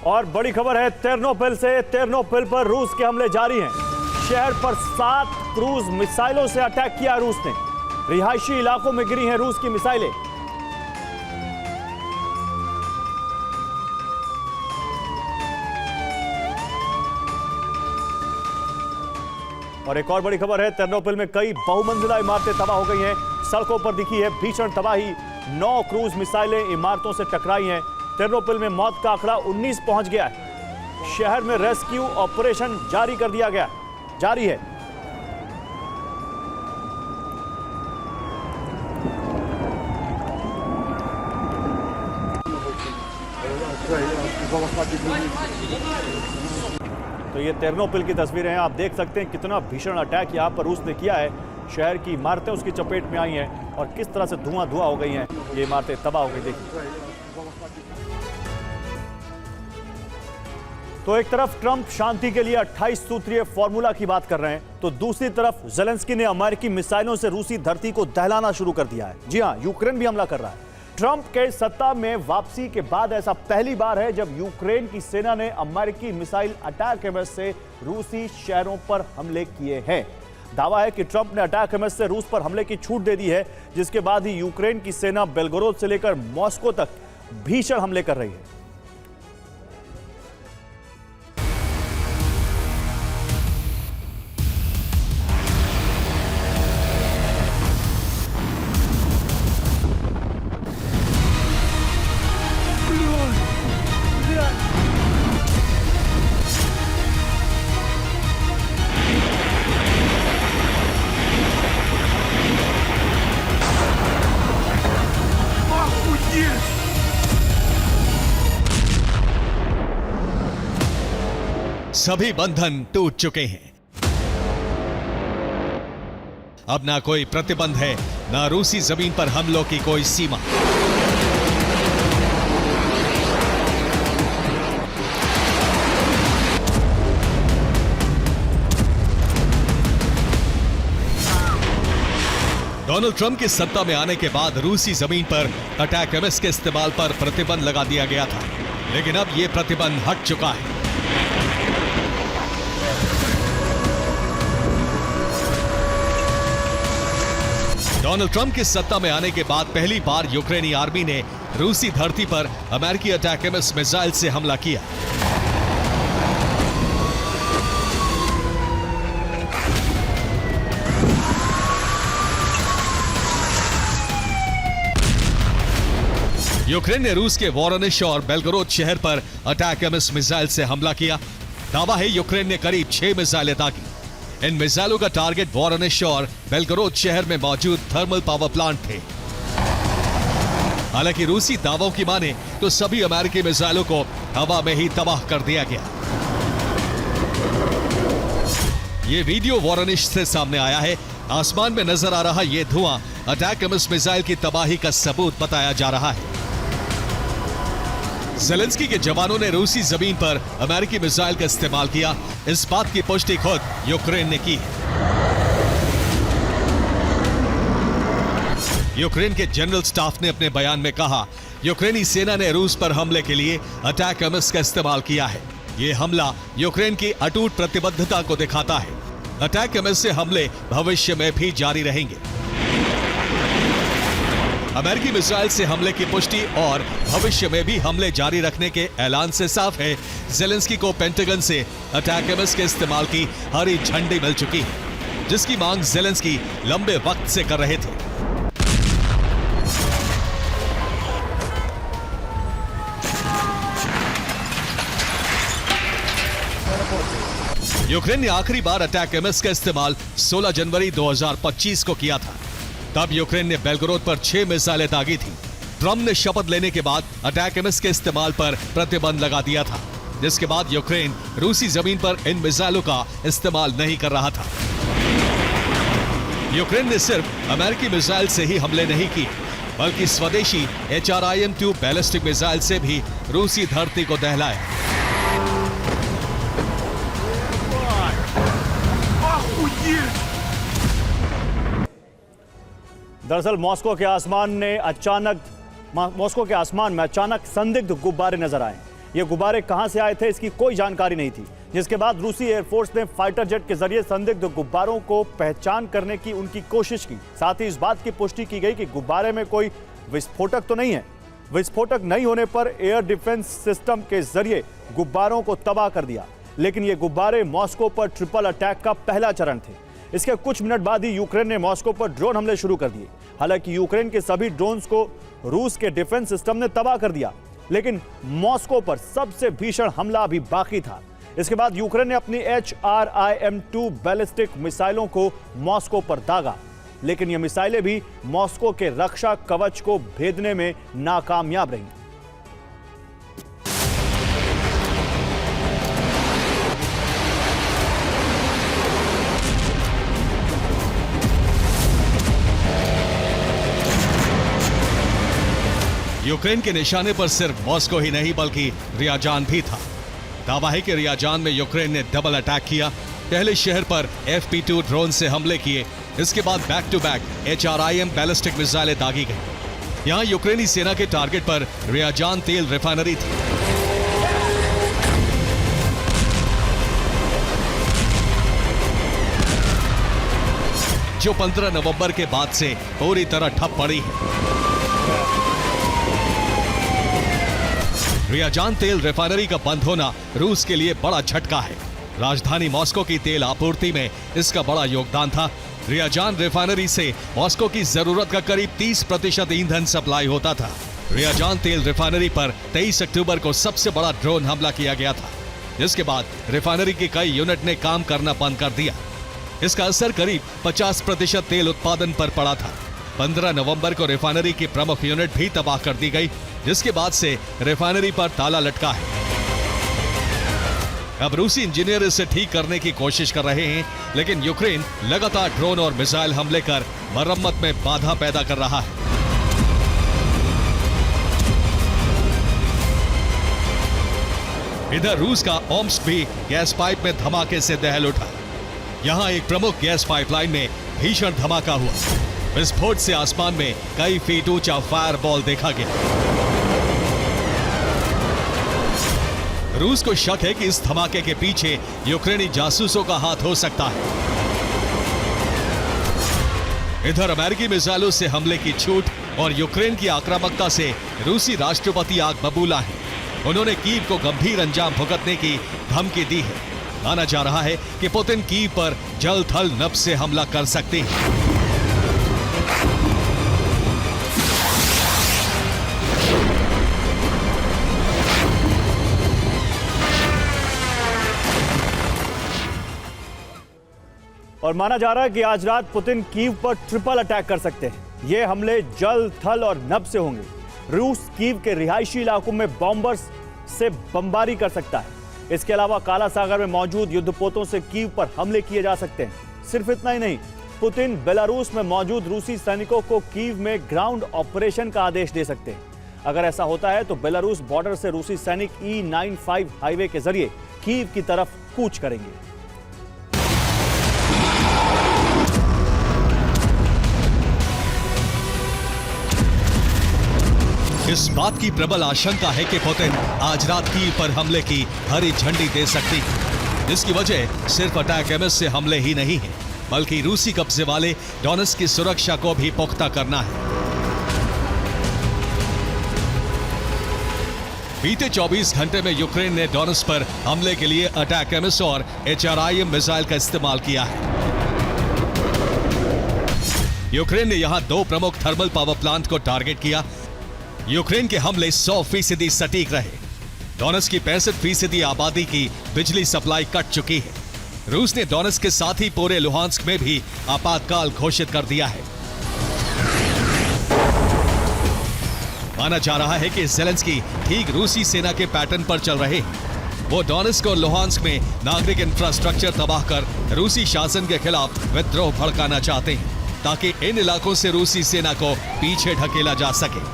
और बड़ी खबर है तेरनोपिल से। तेरनोपिल पर रूस के हमले जारी हैं। शहर पर 7 क्रूज मिसाइलों से अटैक किया रूस ने। रिहायशी इलाकों में गिरी हैं रूस की मिसाइलें। और एक और बड़ी खबर है, तेरनोपिल में कई बहुमंजिला इमारतें तबाह हो गई हैं। सड़कों पर दिखी है भीषण तबाही। 9 क्रूज मिसाइलें इमारतों से टकराई हैं। तेरनोपिल में मौत का आंकड़ा 19 पहुंच गया है। शहर में रेस्क्यू ऑपरेशन जारी कर दिया गया जारी है। तो ये तेरनोपिल की तस्वीरें हैं। आप देख सकते हैं कितना भीषण अटैक यहां पर रूस ने किया है। शहर की इमारतें उसकी चपेट में आई हैं और किस तरह से धुआं हो गई हैं। ये इमारतें तबाह हो गई। देखिए, तो एक तरफ ट्रंप शांति के लिए 28 सूत्रीय फॉर्मूला की बात कर रहे हैं, तो दूसरी तरफ ज़ेलेंस्की ने अमेरिकी मिसाइलों से रूसी धरती को दहलाना शुरू कर दिया है। जी हां, यूक्रेन भी हमला कर रहा है। ट्रंप के सत्ता में वापसी के बाद ऐसा पहली बार है जब यूक्रेन की सेना ने अमेरिकी मिसाइल अटैक एमएस से रूसी शहरों पर हमले किए हैं। दावा है कि ट्रंप ने अटैक एमएस से रूस पर हमले की छूट दे दी है, जिसके बाद ही यूक्रेन की सेना बेलगोरोद से लेकर मॉस्को तक भीषण हमले कर रही है। सभी बंधन टूट चुके हैं। अब ना कोई प्रतिबंध है, ना रूसी जमीन पर हमलों की कोई सीमा। डोनाल्ड ट्रंप के सत्ता में आने के बाद रूसी जमीन पर अटैक एमएस के इस्तेमाल पर प्रतिबंध लगा दिया गया था, लेकिन अब यह प्रतिबंध हट चुका है। डोनाल्ड ट्रंप की सत्ता में आने के बाद पहली बार यूक्रेनी आर्मी ने रूसी धरती पर अमेरिकी अटैक एमएस मिसाइल से हमला किया। यूक्रेन ने रूस के वोरोनिश और बेलगोरोद शहर पर अटैक एमएस मिसाइल से हमला किया। दावा है यूक्रेन ने करीब 6 मिसाइलें दागी। इन मिसाइलों का टारगेट वोरोनिश और बेलगोरोद शहर में मौजूद थर्मल पावर प्लांट थे। हालांकि रूसी दावों की माने तो सभी अमेरिकी मिसाइलों को हवा में ही तबाह कर दिया गया। ये वीडियो वोरोनिश से सामने आया है। आसमान में नजर आ रहा यह धुआं अटैक एमएस मिसाइल की तबाही का सबूत बताया जा रहा है। ज़ेलेंस्की के जवानों ने रूसी जमीन पर अमेरिकी मिसाइल का इस्तेमाल किया, इस बात की पुष्टि खुद यूक्रेन ने की है। यूक्रेन के जनरल स्टाफ ने अपने बयान में कहा, यूक्रेनी सेना ने रूस पर हमले के लिए अटैक एमएस का इस्तेमाल किया है। यह हमला यूक्रेन की अटूट प्रतिबद्धता को दिखाता है। अटैक एमएस से हमले भविष्य में भी जारी रहेंगे। अमेरिकी मिसाइल से हमले की पुष्टि और भविष्य में भी हमले जारी रखने के ऐलान से साफ है, ज़ेलेंस्की को पेंटागन से अटैक एमएस के इस्तेमाल की हरी झंडी मिल चुकी है, जिसकी मांग ज़ेलेंस्की लंबे वक्त से कर रहे थे। यूक्रेन ने आखिरी बार अटैक एमएस का इस्तेमाल 16 जनवरी 2025 को किया था। तब यूक्रेन ने बेलगोरोद पर 6 मिसाइलें दागी थी। ट्रंप ने शपथ लेने के बाद अटैक एमएस के इस्तेमाल पर प्रतिबंध लगा दिया था, जिसके बाद यूक्रेन रूसी जमीन पर इन मिसाइलों का इस्तेमाल नहीं कर रहा था। यूक्रेन ने सिर्फ अमेरिकी मिसाइल से ही हमले नहीं किए, बल्कि स्वदेशी HRIM-2 बैलिस्टिक मिसाइल से भी रूसी धरती को दहलाया। दरअसल मॉस्को के आसमान में अचानक संदिग्ध गुब्बारे नजर आए। ये गुब्बारे कहां से आए थे इसकी कोई जानकारी नहीं थी, जिसके बाद रूसी एयरफोर्स ने फाइटर जेट के जरिए संदिग्ध गुब्बारों को पहचान करने की उनकी कोशिश की। साथ ही इस बात की पुष्टि की गई कि गुब्बारे में कोई विस्फोटक तो नहीं है। विस्फोटक नहीं होने पर एयर डिफेंस सिस्टम के जरिए गुब्बारों को तबाह कर दिया, लेकिन ये गुब्बारे मॉस्को पर ट्रिपल अटैक का पहला चरण थे। इसके कुछ मिनट बाद ही यूक्रेन ने मॉस्को पर ड्रोन हमले शुरू कर दिए। हालांकि यूक्रेन के सभी ड्रोन्स को रूस के डिफेंस सिस्टम ने तबाह कर दिया, लेकिन मॉस्को पर सबसे भीषण हमला अभी बाकी था। इसके बाद यूक्रेन ने अपनी HRIM-2 बैलिस्टिक मिसाइलों को मॉस्को पर दागा, लेकिन ये मिसाइलें भी मॉस्को के रक्षा कवच को भेदने में नाकामयाब रहीं। यूक्रेन के निशाने पर सिर्फ मॉस्को ही नहीं बल्कि रियाजान भी था। दावा है कि रियाजान में यूक्रेन ने डबल अटैक किया। पहले शहर पर FP2 ड्रोन से हमले किए, इसके बाद back to back HRIM ballistic मिसाइलें दागी गई। यहां यूक्रेनी सेना के टारगेट पर रियाजान तेल रिफाइनरी थी। जो 15 नवंबर के बाद से पूरी तरह ठप पड़ी है। रियाजान तेल रिफाइनरी का बंद होना रूस के लिए बड़ा झटका है। राजधानी मॉस्को की तेल आपूर्ति में इसका बड़ा योगदान था। रियाजान रिफाइनरी से मॉस्को की जरूरत का करीब 30% ईंधन सप्लाई होता था। रियाजान तेल रिफाइनरी पर 23 अक्टूबर को सबसे बड़ा ड्रोन हमला किया गया था, जिसके बाद रिफाइनरी के कई यूनिट ने काम करना बंद कर दिया। इसका असर करीब 50% तेल उत्पादन पर पड़ा था। 15 नवंबर को रिफाइनरी की प्रमुख यूनिट भी तबाह कर दी गई, जिसके बाद से रिफाइनरी पर ताला लटका है। अब रूसी इंजीनियर इसे ठीक करने की कोशिश कर रहे हैं, लेकिन यूक्रेन लगातार ड्रोन और मिसाइल हमले कर मरम्मत में बाधा पैदा कर रहा है। इधर रूस का ओम्स्क भी गैस पाइप में धमाके से दहल उठा। यहां एक प्रमुख गैस पाइपलाइन में भीषण धमाका हुआ। विस्फोट से आसमान में कई फीट ऊंचा फायरबॉल देखा गया। रूस को शक है कि इस धमाके के पीछे यूक्रेनी जासूसों का हाथ हो सकता है। इधर अमेरिकी मिसाइलों से हमले की छूट और यूक्रेन की आक्रामकता से रूसी राष्ट्रपति आग बबूला है। उन्होंने कीव को गंभीर अंजाम भुगतने की धमकी दी है। माना जा रहा है कि पुतिन कीव पर जल थल नभ से हमला कर सकते हैं। और माना जा रहा है कि आज रात पुतिन कीव पर ट्रिपल अटैक कर सकते हैं। ये हमले जल, थल और नभ से होंगे। रूस कीव के रिहायशी इलाकों में बॉम्बर्स से बमबारी कर सकता है। इसके अलावा काला सागर में मौजूद युद्धपोतों से कीव पर हमले किए जा सकते हैं। सिर्फ इतना ही नहीं, पुतिन बेलारूस में मौजूद रूसी सैनिकों को कीव में ग्राउंड ऑपरेशन का आदेश दे सकते हैं। अगर ऐसा होता है तो बेलारूस बॉर्डर से रूसी सैनिक E95 हाईवे के जरिए कीव की तरफ कूच करेंगे। इस बात की प्रबल आशंका है कि पुतिन आज रात कीव पर हमले की हरी झंडी दे सकती है। इसकी वजह सिर्फ अटैक MS से हमले ही नहीं है, बल्कि रूसी कब्जे वाले डोनेट्स्क की सुरक्षा को भी पुख्ता करना है। बीते 24 घंटे में यूक्रेन ने डोनेट्स्क पर हमले के लिए अटैक MS और HRIM मिसाइल का इस्तेमाल किया है। यूक्रेन ने यहां 2 प्रमुख थर्मल पावर प्लांट को टारगेट किया। यूक्रेन के हमले 100% सटीक रहे। डोनेट्स्क की 65% आबादी की बिजली सप्लाई कट चुकी है। रूस ने डोनेट्स्क के साथ ही पूरे लुहांस्क में भी आपातकाल घोषित कर दिया है। माना जा रहा है कि ज़ेलेंस्की ठीक रूसी सेना के पैटर्न पर चल रहे हैं। वो डोनेट्स्क और लुहांस्क में नागरिक इंफ्रास्ट्रक्चर तबाह कर रूसी शासन के खिलाफ विद्रोह भड़काना चाहते हैं, ताकि इन इलाकों से रूसी सेना को पीछे ढकेला जा सके।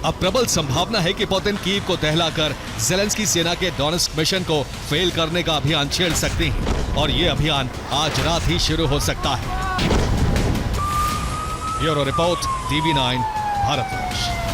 अब प्रबल संभावना है कि पुतिन कीव को दहलाकर ज़ेलेंस्की सेना के डोनेट्स्क मिशन को फेल करने का अभियान छेड़ सकते हैं, और ये अभियान आज रात ही शुरू हो सकता है। Bureau report, TV9 Bharatvarsh.